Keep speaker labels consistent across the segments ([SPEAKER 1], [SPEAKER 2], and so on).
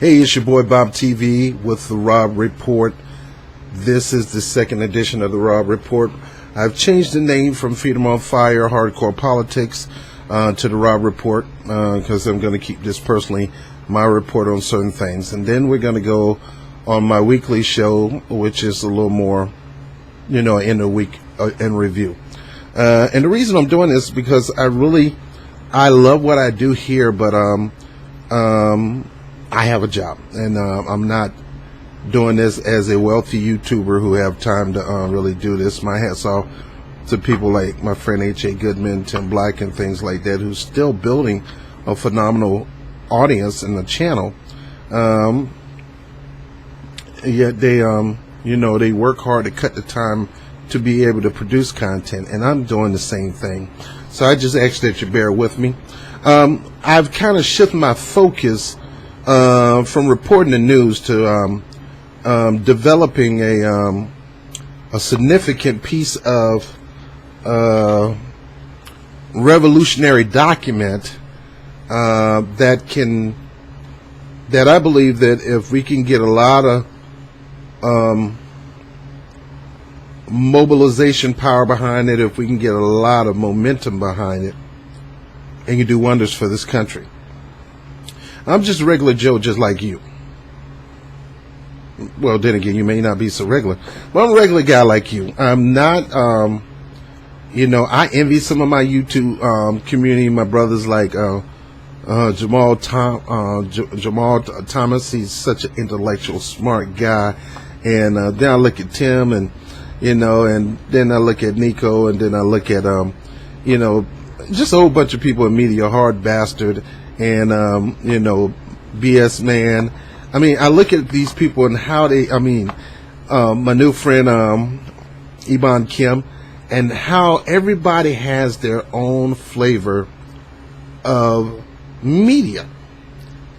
[SPEAKER 1] Hey, it's your boy Bob TV with the Rob Report. This is the second edition of the Rob Report. I've changed the name from Freedom on Fire, Hardcore Politics to the Rob Report because I'm going to keep this personally, my report on certain things. And then we're going to go on my weekly show, which is a little more, in the week in review. And the reason I'm doing this is because I love what I do here, but I have a job, and I'm not doing this as a wealthy YouTuber who have time to really do this. My hats off to people like my friend H.A. Goodman, Tim Black, and things like that, who's still building a phenomenal audience in the channel. Yet they work hard to cut the time to be able to produce content, and I'm doing the same thing. So I just ask that you bear with me. I've kind of shifted my focus from reporting the news to developing a significant piece of revolutionary document that I believe that if we can get a lot of mobilization power behind it, if we can get a lot of momentum behind it, it can do wonders for this country. I'm just a regular Joe, just like you. Well, then again, you may not be so regular, but I'm a regular guy like you. I'm not, I envy some of my YouTube community, my brothers like Jamal Thomas. He's such an intellectual, smart guy. And then I look at Tim, and and then I look at Nico, and then I look at just a whole bunch of people in media, Hard Bastard, and BS Man. I mean, I look at these people and how they, my new friend Iban Kim, and how everybody has their own flavor of media.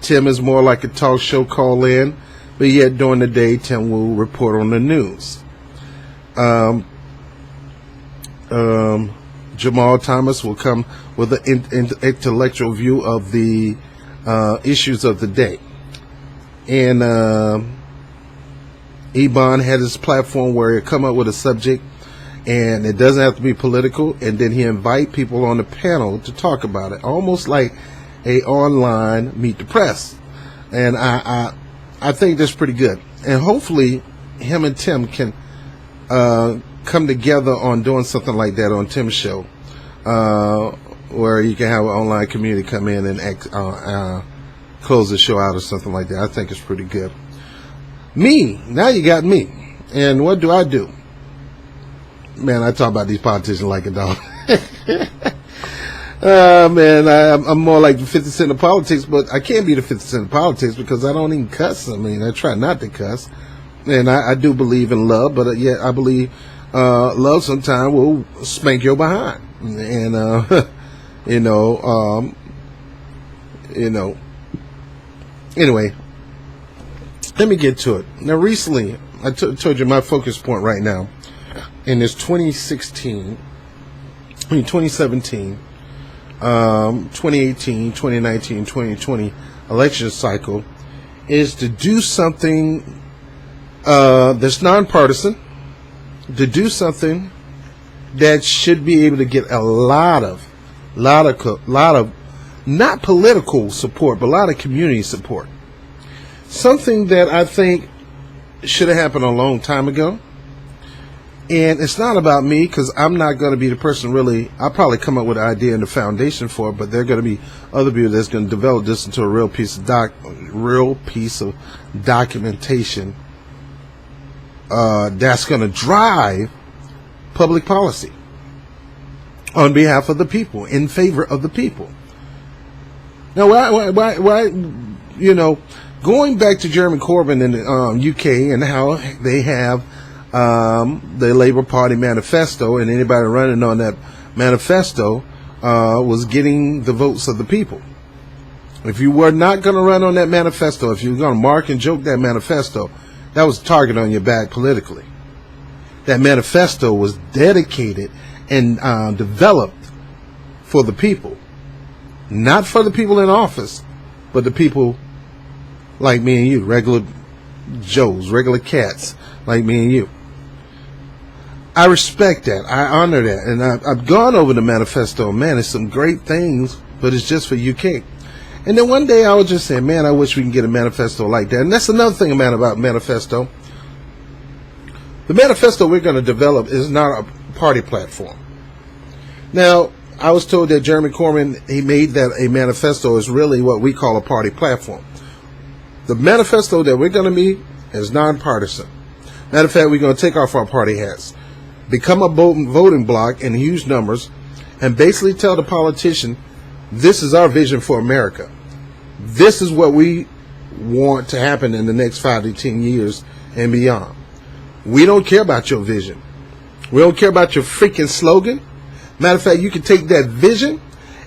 [SPEAKER 1] Tim is more like a talk show call-in, but yet during the day Tim will report on the news. Jamal Thomas will come with an intellectual view of the issues of the day. And Iban had his platform where he'd come up with a subject, and it doesn't have to be political, and then he invite people on the panel to talk about it, almost like a online Meet the Press. And I think that's pretty good. And hopefully him and Tim can come together on doing something like that on Tim's show, where you can have an online community come in and close the show out or something like that. I think it's pretty good. Now you got me. And what do? Man, I talk about these politicians like a dog. Man, I'm more like the 50 Cent of politics, but I can't be the 50 Cent of politics because I don't even cuss. I mean, I try not to cuss. And I do believe in love, but yet I believe love sometimes will spank your behind. And, anyway, let me get to it. Now, recently, I told you my focus point right now in this 2017, 2018, 2019, 2020 election cycle is to do something that's nonpartisan, to do something that should be able to get a lot of not political support, but a lot of community support. Something that I think should have happened a long time ago. And it's not about me, because I'm not going to be the person really. I'll probably come up with an idea and the foundation for it, but there are going to be other people that's going to develop this into a real piece of documentation that's going to drive public policy on behalf of the people, in favor of the people. Now, why going back to Jeremy Corbyn in the UK and how they have the Labour Party manifesto, and anybody running on that manifesto was getting the votes of the people. If you were not going to run on that manifesto, if you were going to mark and joke that manifesto, that was a target on your back politically. That manifesto was dedicated and developed for the people. Not for the people in office, but the people like me and you, regular Joes, regular cats like me and you. I respect that. I honor that. And I've gone over the manifesto. Man, it's some great things, but it's just for UK. And then one day I was just saying, man, I wish we can get a manifesto like that. And that's another thing, man, about manifesto. The manifesto we're going to develop is not a party platform. Now, I was told that Jeremy Corbyn, he made that a manifesto is really what we call a party platform. The manifesto that we're going to meet is nonpartisan. Matter of fact, we're going to take off our party hats, become a voting bloc in huge numbers, and basically tell the politician, this is our vision for America. This is what we want to happen in the next 5 to 10 years and beyond. We don't care about your vision. We don't care about your freaking slogan. Matter of fact, you can take that vision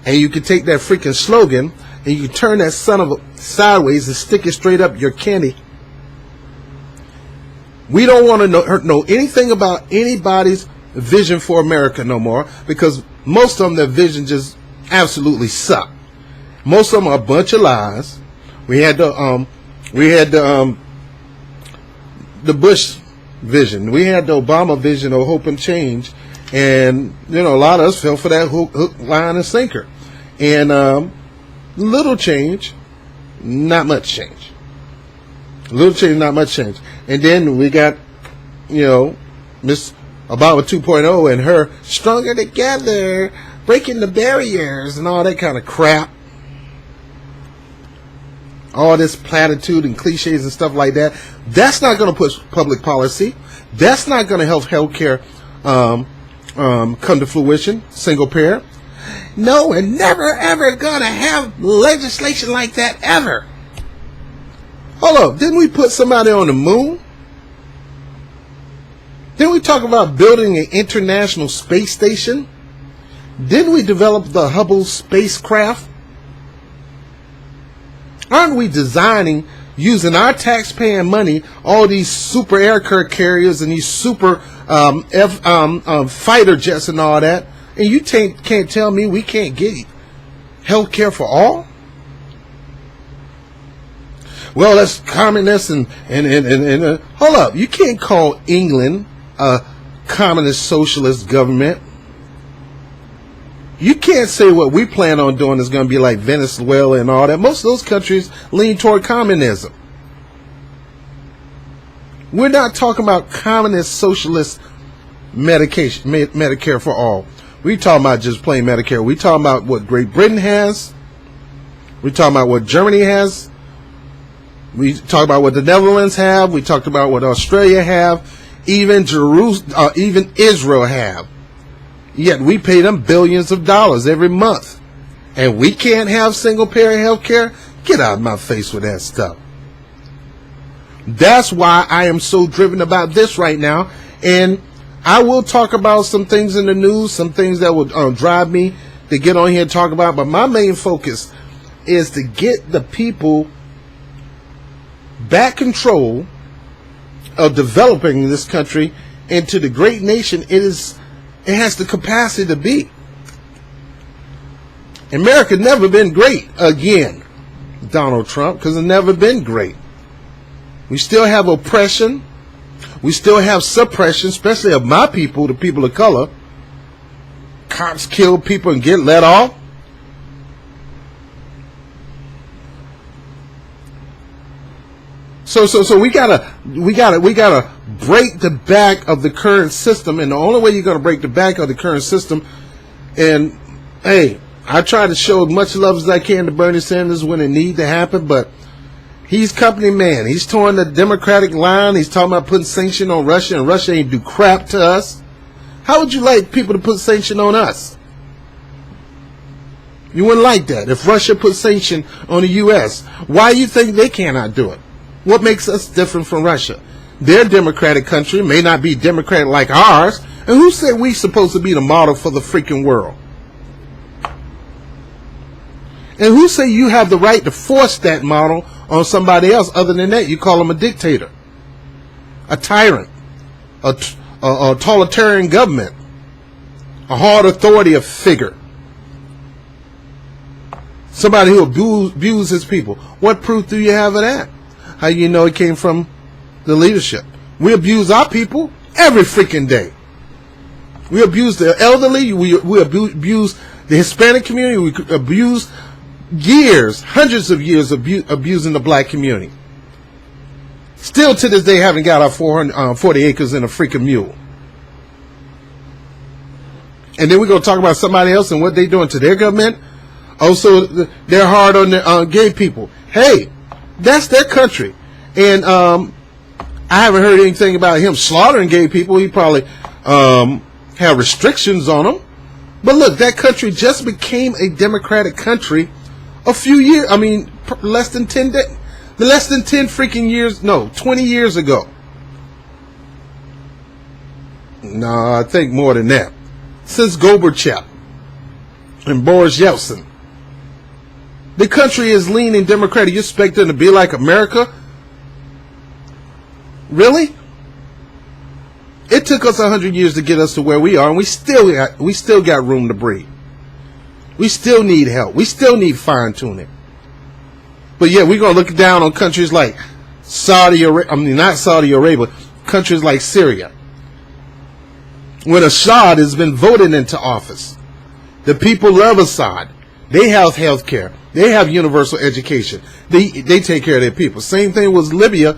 [SPEAKER 1] and you can take that freaking slogan and you can turn that son of a sideways and stick it straight up your candy. We don't want to know anything about anybody's vision for America no more, because most of them, their vision just absolutely suck. Most of them are a bunch of lies. We had the Bush vision. We had the Obama vision of hope and change, and a lot of us fell for that hook, line, and sinker. And little change, not much change. Little change, not much change. And then we got, Miss Obama 2.0 and her stronger together, breaking the barriers and all that kind of crap. All this platitude and cliches and stuff like that. That's not going to push public policy. That's not going to help healthcare come to fruition. Single payer. No, and never ever going to have legislation like that ever. Hold up, didn't we put somebody on the moon? Didn't we talk about building an international space station? Didn't we develop the Hubble spacecraft? Aren't we designing, using our taxpaying money, all these super aircraft carriers and these super fighter jets and all that? And you can't tell me we can't get health care for all? Well, that's communist and hold up. You can't call England a communist socialist government. You can't say what we plan on doing is going to be like Venezuela and all that. Most of those countries lean toward communism. We're not talking about communist socialist Medicare for all. We're talking about just plain Medicare. We're talking about what Great Britain has. We're talking about what Germany has. We talked about what the Netherlands have. We talked about what Australia have. Even even Israel have. Yet we pay them billions of dollars every month. And we can't have single-payer health care? Get out of my face with that stuff. That's why I am so driven about this right now. And I will talk about some things in the news, some things that will drive me to get on here and talk about. But my main focus is to get the people back control of developing this country into the great nation it has the capacity to be. America never been great again, Donald Trump, because it's never been great. We still have oppression. We still have suppression, especially of my people, the people of color. Cops kill people and get let off. So we gotta break the back of the current system, and the only way you're gonna break the back of the current system, and hey, I try to show as much love as I can to Bernie Sanders when it needs to happen, but he's company man. He's towing the Democratic line. He's talking about putting sanction on Russia, and Russia ain't do crap to us. How would you like people to put sanction on us? You wouldn't like that. If Russia put sanction on the U.S., why do you think they cannot do it? What makes us different from Russia? Their democratic country may not be democratic like ours. And who said we supposed to be the model for the freaking world? And who say you have the right to force that model on somebody else? Other than that, you call them a dictator, a tyrant, a totalitarian government, a hard authority figure, somebody who abuses people. What proof do you have of that? How you know it came from the leadership? We abuse our people every freaking day. We abuse the elderly. We abuse the Hispanic community. We abuse years, hundreds of years abusing the black community. Still to this day haven't got our 440 acres and a freaking mule. And then we're going to talk about somebody else and what they're doing to their government. Also, they're hard on the gay people. Hey, that's their country. And I haven't heard anything about him slaughtering gay people. He probably have restrictions on them. But look, that country just became a democratic country a few years, less than 10 freaking years, no, 20 years ago. No, I think more than that. Since Gorbachev and Boris Yeltsin. The country is leaning democratic. You expect them to be like America? Really? It took us 100 years to get us to where we are, and we still got room to breathe. We still need help. We still need fine-tuning. But yeah, we're going to look down on countries like Saudi Arabia, not Saudi Arabia, countries like Syria. When Assad has been voted into office, the people love Assad. They have health care. They have universal education. They take care of their people. Same thing was Libya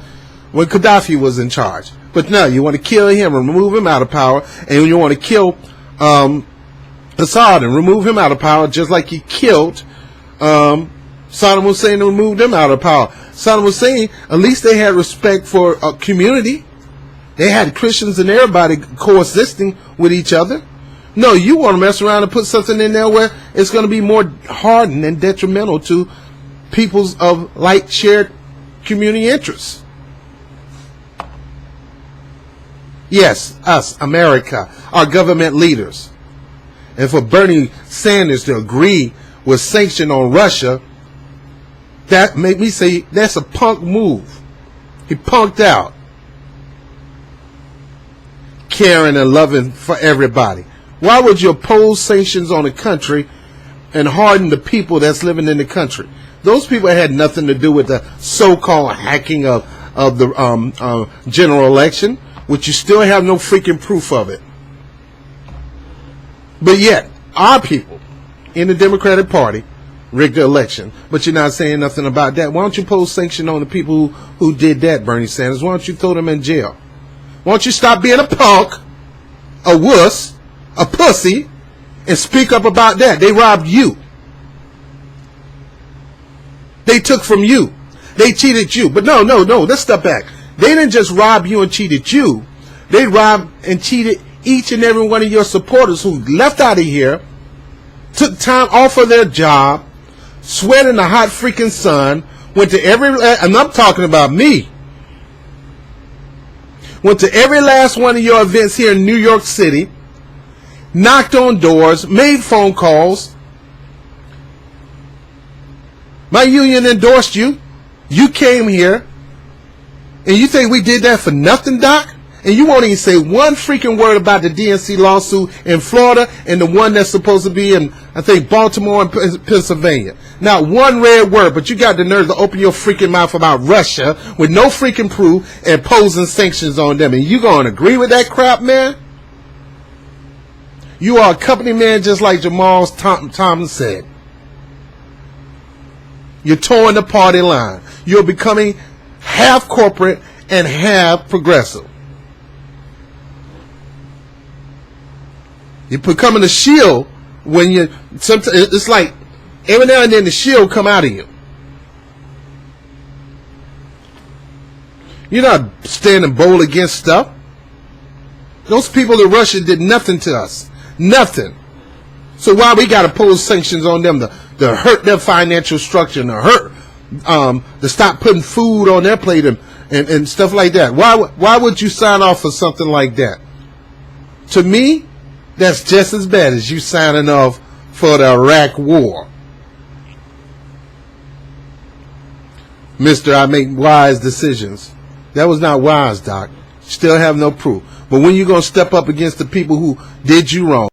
[SPEAKER 1] when Gaddafi was in charge. But now you want to kill him and remove him out of power, and you want to kill Assad and remove him out of power, just like he killed Saddam Hussein and removed him out of power. Saddam Hussein, at least they had respect for a community. They had Christians and everybody coexisting with each other. No, you want to mess around and put something in there where it's going to be more hardened and detrimental to people's of like shared community interests. Yes, us, America, our government leaders. And for Bernie Sanders to agree with sanction on Russia, that made me say that's a punk move. He punked out. Caring and loving for everybody. Why would you oppose sanctions on a country and harden the people that's living in the country? Those people had nothing to do with the so-called hacking of the general election, which you still have no freaking proof of it. But yet, our people in the Democratic Party rigged the election, but you're not saying nothing about that. Why don't you impose sanction on the people who did that, Bernie Sanders? Why don't you throw them in jail? Why don't you stop being a punk, a wuss, a pussy, and speak up about that? They robbed you. They took from you. They cheated you. But no, let's step back. They didn't just rob you and cheated you. They robbed and cheated each and every one of your supporters who left out of here, took time off of their job, sweat in the hot freaking sun, went to every, and I'm talking about me, went to every last one of your events here in New York City, knocked on doors, made phone calls. My union endorsed you. You came here. And you think we did that for nothing, Doc? And you won't even say one freaking word about the DNC lawsuit in Florida and the one that's supposed to be in, I think, Baltimore and Pennsylvania. Not one red word, but you got the nerve to open your freaking mouth about Russia with no freaking proof and posing sanctions on them. And you going to agree with that crap, man? You are a company man just like Jamal Thomas said. You're towing the party line. You're becoming half corporate and half progressive. You're becoming a shield when you. Sometimes it's like every now and then the shield come out of you. You're not standing bold against stuff. Those people in Russia did nothing to us, nothing. So why we got to pose sanctions on them to hurt their financial structure and to hurt, to stop putting food on their plate and stuff like that? Why would you sign off for something like that? To me, that's just as bad as you signing off for the Iraq war. Mr. I make wise decisions. That was not wise, Doc. Still have no proof. But when you going to step up against the people who did you wrong?